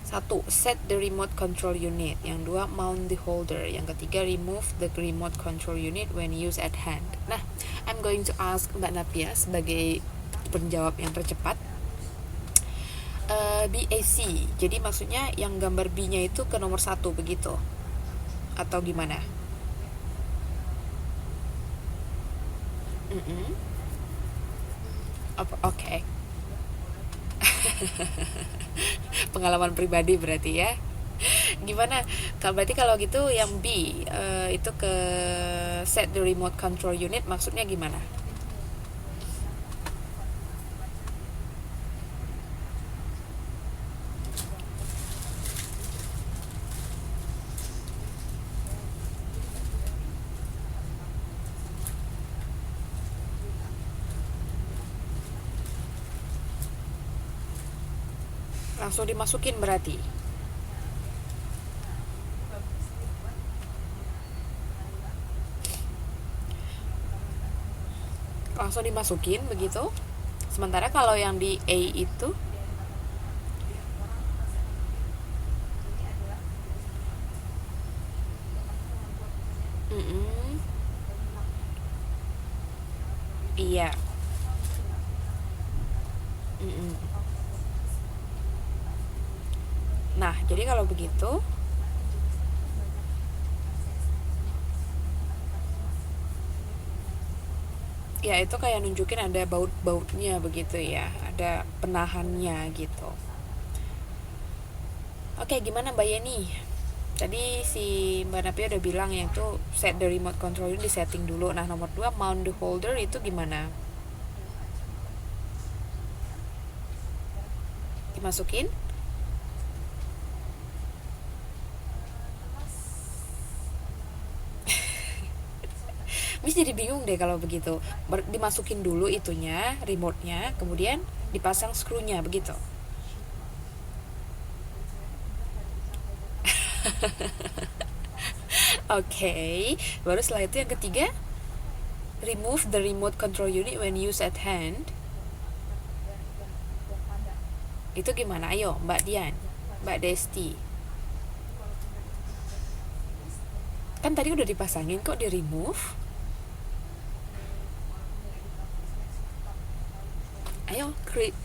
1, set the remote control unit. Yang 2, mount the holder. Yang ketiga, remove the remote control unit when used at hand. Nah, I'm going to ask Mbak Napia sebagai penjawab yang tercepat. BAC, jadi maksudnya yang gambar B-nya itu ke nomor 1 begitu? Atau gimana? Oke. Pengalaman pribadi berarti ya. Gimana? Berarti kalau gitu yang B itu ke set the remote control unit, maksudnya gimana? Langsung dimasukin berarti. Langsung dimasukin begitu. Sementara kalau yang di A itu iya. Nah, jadi kalau begitu Ya itu kayak nunjukin ada baut-bautnya begitu ya, ada penahannya gitu. Oke, gimana Mbak Yeni? Tadi si Mbak Napia udah bilang yang itu set the remote control di setting dulu. Nah nomor 2 mount the holder itu gimana? Dimasukin? Mis jadi bingung deh kalau begitu. Dimasukin dulu itunya, remote-nya, kemudian dipasang skrunya begitu. Oke, baru setelah itu yang ketiga, remove the remote control unit when used at hand. Itu gimana? Ayo, Mbak Dian, Mbak Desti. Kan tadi udah dipasangin kok di remove. Ayo, create.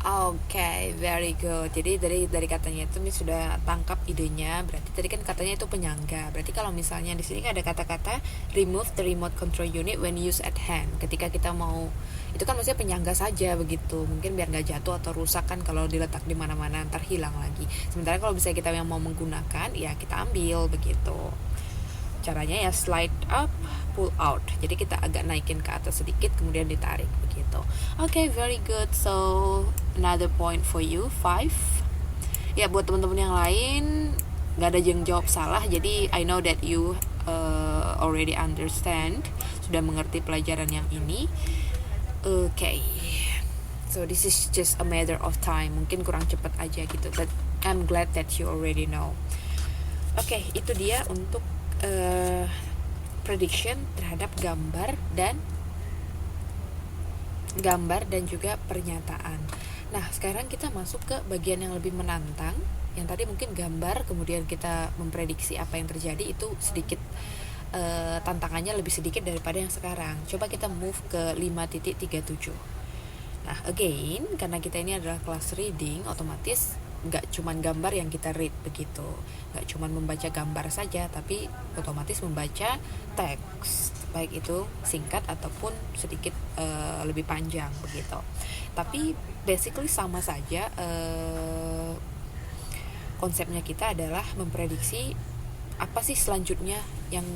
Oke, very good. Jadi dari katanya itu Miss sudah tangkap idenya. Berarti tadi kan katanya itu penyangga. Berarti kalau misalnya di sini ada kata-kata remove the remote control unit when used at hand. Ketika kita mau, itu kan maksudnya penyangga saja begitu. Mungkin biar nggak jatuh atau rusak kan kalau diletak di mana-mana ntar hilang lagi. Sementara kalau bisa kita yang mau menggunakan, ya kita ambil begitu. Caranya ya slide up, pull out. Jadi kita agak naikin ke atas sedikit, kemudian ditarik begitu. Okay, very good. So another point for you, 5. Ya buat teman-teman yang lain nggak ada yang jawab salah. Jadi I know that you already understand, sudah mengerti pelajaran yang ini. Okay. So this is just a matter of time. Mungkin kurang cepat aja gitu. But I'm glad that you already know. Okay, itu dia untuk prediction terhadap gambar dan juga pernyataan. Nah, sekarang kita masuk ke bagian yang lebih menantang. Yang tadi mungkin gambar, kemudian kita memprediksi apa yang terjadi, itu sedikit tantangannya lebih sedikit daripada yang sekarang. Coba kita move ke 5.37. Nah, again, karena kita ini adalah kelas reading, otomatis nggak cuman gambar yang kita read begitu, nggak cuman membaca gambar saja, tapi otomatis membaca teks, baik itu singkat ataupun sedikit lebih panjang begitu. Tapi basically sama saja, konsepnya kita adalah memprediksi apa sih selanjutnya yang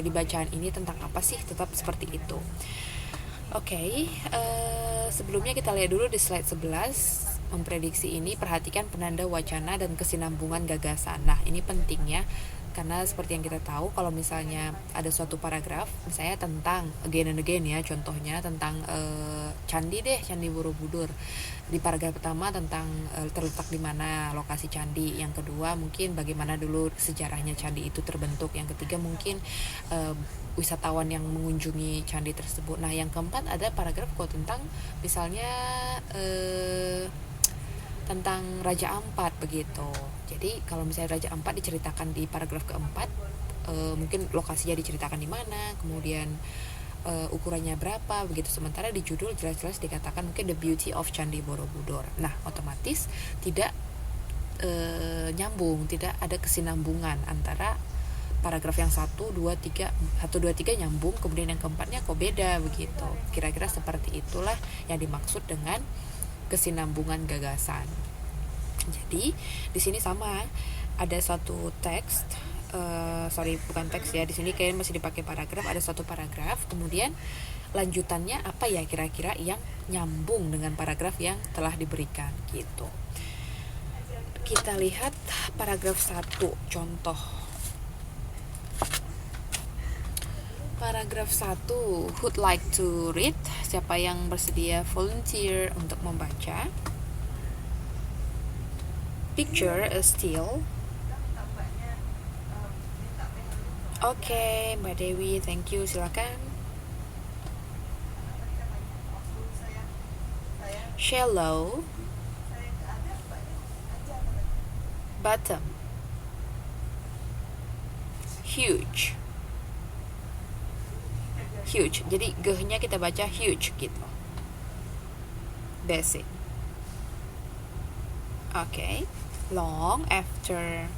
di bacaan ini tentang apa sih, tetap seperti itu. Oke, sebelumnya kita lihat dulu di slide 11. Memprediksi ini, perhatikan penanda wacana dan kesinambungan gagasan. Nah, ini penting ya, karena seperti yang kita tahu, kalau misalnya ada suatu paragraf, misalnya tentang again and again ya, contohnya tentang candi Borobudur. Di paragraf pertama tentang terletak di mana lokasi candi, yang kedua mungkin bagaimana dulu sejarahnya candi itu terbentuk, yang ketiga mungkin wisatawan yang mengunjungi candi tersebut. Nah, yang keempat ada paragraf tentang misalnya tentang Raja Ampat begitu. Jadi kalau misalnya Raja Ampat diceritakan di paragraf keempat, mungkin lokasinya diceritakan di mana, kemudian ukurannya berapa begitu. Sementara di judul jelas-jelas dikatakan mungkin the beauty of Candi Borobudur. Nah, otomatis tidak nyambung, tidak ada kesinambungan antara paragraf yang 1, 2, 3 nyambung, kemudian yang keempatnya kok beda begitu. Kira-kira seperti itulah yang dimaksud dengan kesinambungan gagasan. Jadi di sini sama, ada satu teks, bukan teks ya, di sini kayaknya masih dipakai paragraf. Ada satu paragraf, kemudian lanjutannya apa ya kira-kira yang nyambung dengan paragraf yang telah diberikan gitu. Kita lihat paragraf 1, contoh. Paragraf 1, who'd like to read? Siapa yang bersedia volunteer untuk membaca? Picture a still. Oke, Mbak Dewi, thank you, silakan. Shallow, bottom, huge. Jadi G-nya kita baca huge gitu. basin. Okay, long after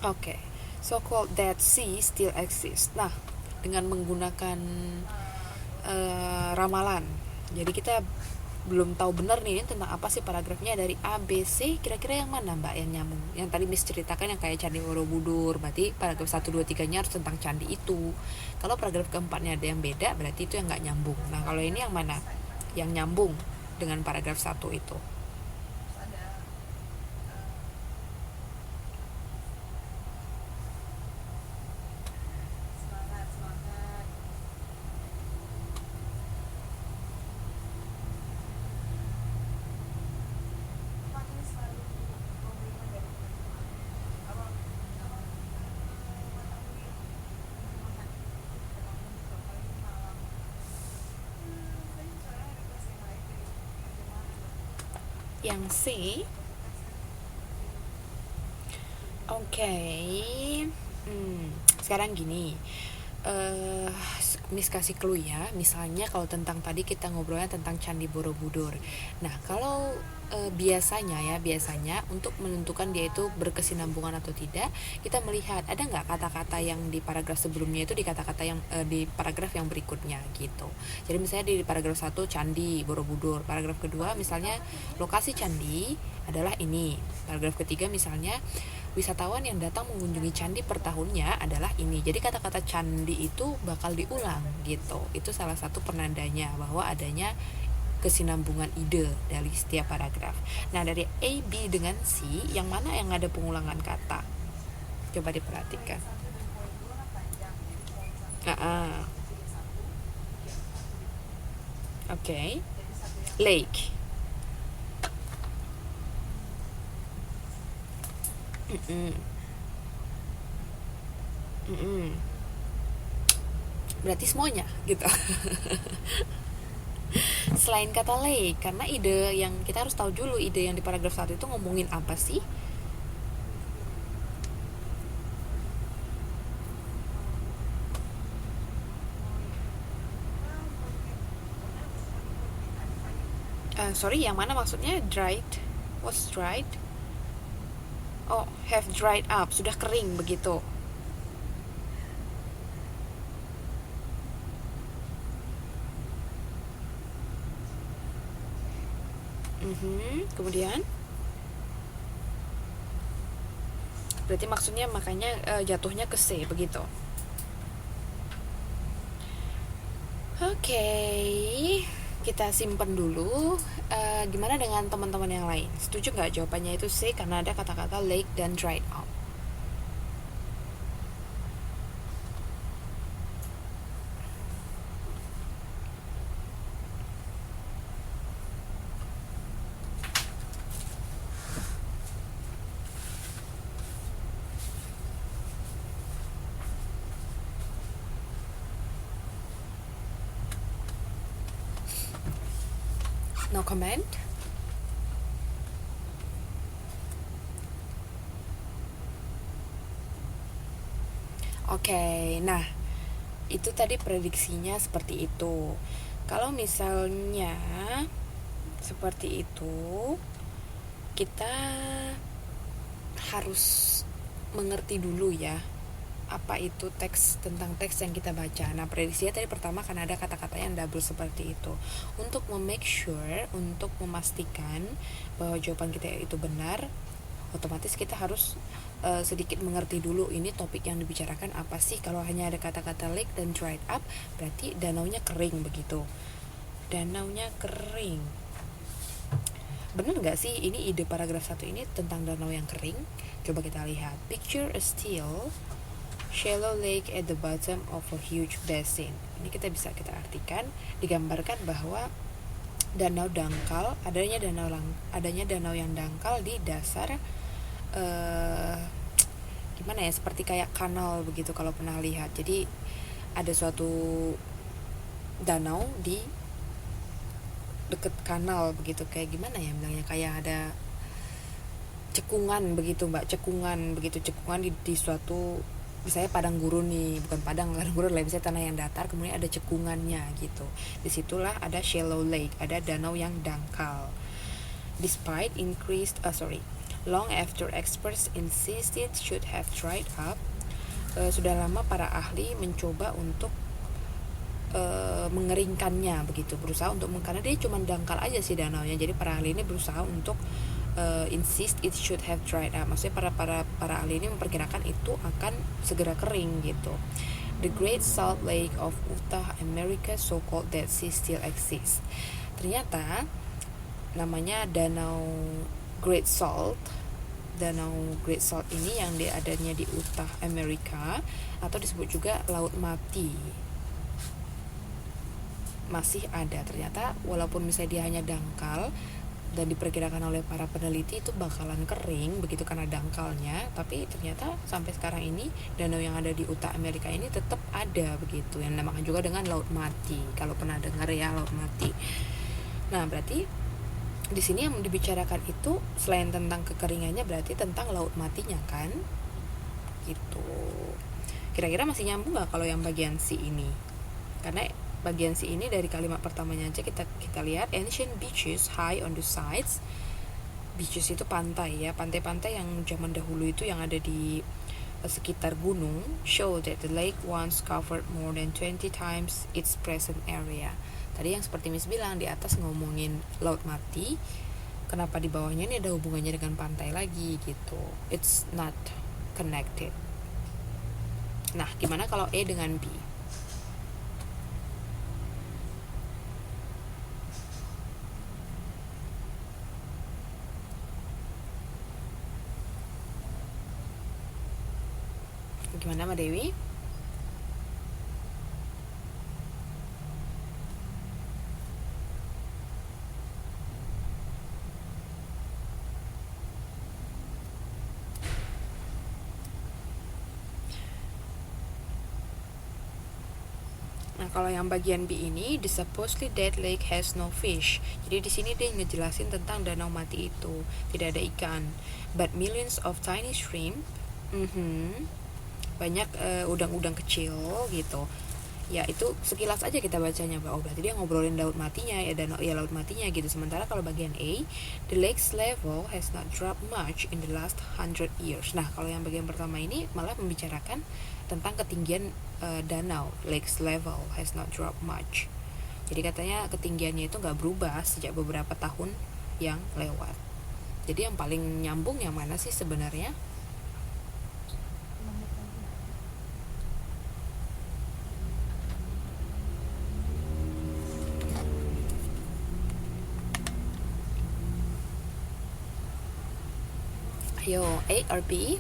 okay, so-called Dead Sea still exists. Nah, dengan menggunakan ramalan, jadi kita belum tahu benar nih tentang apa sih paragrafnya dari A, B, C, kira-kira yang mana mbak yang nyambung? Yang tadi Miss ceritakan yang kayak Candi Borobudur, berarti paragraf 1, 2, 3 nya harus tentang candi itu. Kalau paragraf keempatnya ada yang beda, berarti itu yang nggak nyambung. Nah kalau ini yang mana? Yang nyambung dengan paragraf 1 itu. Yang C, okay. Sekarang gini, Miss kasih clue ya. Misalnya kalau tentang tadi kita ngobrolnya tentang Candi Borobudur. Nah kalau biasanya untuk menentukan dia itu berkesinambungan atau tidak, kita melihat ada nggak kata-kata yang di paragraf sebelumnya itu di kata-kata yang di paragraf yang berikutnya gitu. Jadi misalnya di paragraf 1 Candi Borobudur, paragraf kedua misalnya lokasi candi adalah ini, paragraf ketiga misalnya wisatawan yang datang mengunjungi candi per tahunnya adalah ini. Jadi kata-kata candi itu bakal diulang gitu. Itu salah satu penandanya bahwa adanya kesinambungan ide dari setiap paragraf. Nah dari A, B dengan C, yang mana yang ada pengulangan kata? Coba diperhatikan. Okay. Lake. Berarti semuanya gitu. Selain kata lake, karena ide yang kita harus tahu dulu, ide yang di paragraf 1 itu ngomongin apa sih? Sorry, yang mana maksudnya? Dried? What's dried? Oh, have dried up, sudah kering begitu. Kemudian berarti maksudnya makanya jatuhnya ke C begitu. Oke, kita simpen dulu. Gimana dengan teman-teman yang lain? Setuju nggak jawabannya itu C karena ada kata-kata lake dan dried up? No comment? Oke, nah itu tadi prediksinya seperti itu. Kalau misalnya seperti itu, kita harus mengerti dulu ya apa itu tentang teks yang kita baca. Nah prediksinya tadi pertama karena ada kata-kata yang double seperti itu. Untuk untuk memastikan bahwa jawaban kita itu benar, otomatis kita harus sedikit mengerti dulu ini topik yang dibicarakan apa sih. Kalau hanya ada kata-kata lake dan dried up, berarti danaunya kering begitu. Danaunya kering. Benar nggak sih ini ide paragraf 1 ini tentang danau yang kering? Coba kita lihat. Picture a still shallow lake at the bottom of a huge basin. Ini kita artikan, digambarkan bahwa danau dangkal, adanya danau yang dangkal di dasar gimana ya, seperti kayak kanal begitu kalau pernah lihat. Jadi ada suatu danau di deket kanal begitu, kayak gimana ya bilangnya, kayak ada cekungan begitu mbak, cekungan begitu, cekungan di suatu misalnya padang gurun nih, bukan padang gurun lah, misalnya tanah yang datar kemudian ada cekungannya gitu. Disitulah ada shallow lake, ada danau yang dangkal. Despite increased long after experts insisted should have dried up, sudah lama para ahli mencoba untuk mengeringkannya begitu, berusaha untuk, karena dia cuma dangkal aja sih danaunya, jadi para ahli ini berusaha untuk insist it should have dried up, maksudnya para ahli ini memperkirakan itu akan segera kering gitu. The Great Salt Lake of Utah America, so-called Dead Sea, still exists. Ternyata namanya Danau Great Salt. Danau Great Salt ini yang adanya di Utah Amerika, atau disebut juga Laut Mati, masih ada ternyata, walaupun misalnya dia hanya dangkal dan diperkirakan oleh para peneliti itu bakalan kering begitu karena dangkalnya, tapi ternyata sampai sekarang ini danau yang ada di Utah Amerika ini tetap ada begitu, yang dinamakan juga dengan Laut Mati, kalau pernah dengar ya Laut Mati. Nah, berarti di sini yang dibicarakan itu selain tentang kekeringannya berarti tentang laut matinya kan, gitu. Kira-kira masih nyambung nggak kalau yang bagian C ini? Karena bagian C ini dari kalimat pertamanya aja kita lihat, ancient beaches high on the sides. Beaches itu pantai ya, pantai-pantai yang zaman dahulu itu yang ada di sekitar gunung, show that the lake once covered more than 20 times its present area. Tadi yang seperti Miss bilang di atas ngomongin Laut Mati, kenapa di bawahnya ini ada hubungannya dengan pantai lagi gitu. It's not connected. Nah, gimana kalau A dengan B? Gimana Mbak Dewi? Nah, kalau yang bagian B ini, the supposedly dead lake has no fish. Jadi di sini dia ngejelasin tentang danau mati itu tidak ada ikan, but millions of tiny shrimp, banyak udang-udang kecil gitu. Ya itu sekilas aja kita bacanya, oh berarti dia ngobrolin laut matinya ya, danau ya laut matinya gitu. Sementara kalau bagian A, the lake's level has not dropped much in the last 100 years. Nah, kalau yang bagian pertama ini malah membicarakan tentang ketinggian danau, lake's level has not dropped much. Jadi katanya ketinggiannya itu nggak berubah sejak beberapa tahun yang lewat. Jadi yang paling nyambung yang mana sih sebenarnya? Ayo, A or B?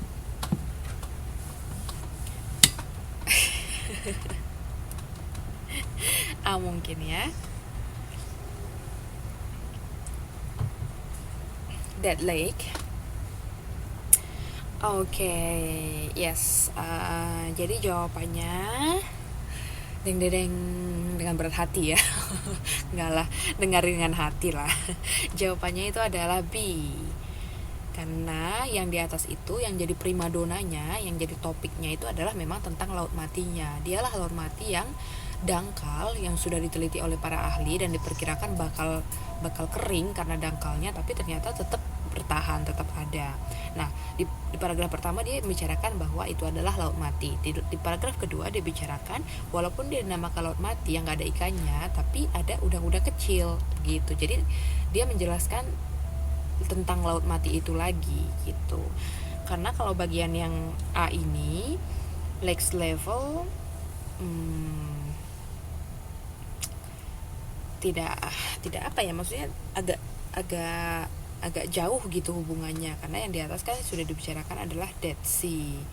A mungkin ya. That lake. Oke, yes. Jadi jawabannya deng dengan berat hati ya. Enggak lah, dengerin dengan hati lah. Jawabannya itu adalah B. Karena yang di atas itu yang jadi primadonanya, yang jadi topiknya itu adalah memang tentang laut matinya. Dialah laut mati yang dangkal, yang sudah diteliti oleh para ahli dan diperkirakan bakal kering karena dangkalnya, tapi ternyata tetap bertahan, tetap ada. Nah, di paragraf pertama dia membicarakan bahwa itu adalah laut mati. Di paragraf kedua dia bicarakan walaupun dia dinamakan laut mati yang nggak ada ikannya, tapi ada udang-udang kecil gitu. Jadi dia menjelaskan tentang laut mati itu lagi gitu. Karena kalau bagian yang A ini lake's level tidak apa ya, maksudnya agak jauh gitu hubungannya, karena yang di atas kan sudah dibicarakan adalah Dead Sea.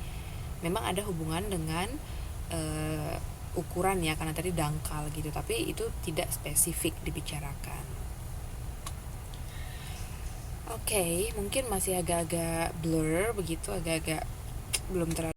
Memang ada hubungan dengan ukuran ya, karena tadi dangkal gitu, tapi itu tidak spesifik dibicarakan. Oke, mungkin masih agak-agak blur begitu, agak-agak belum terlalu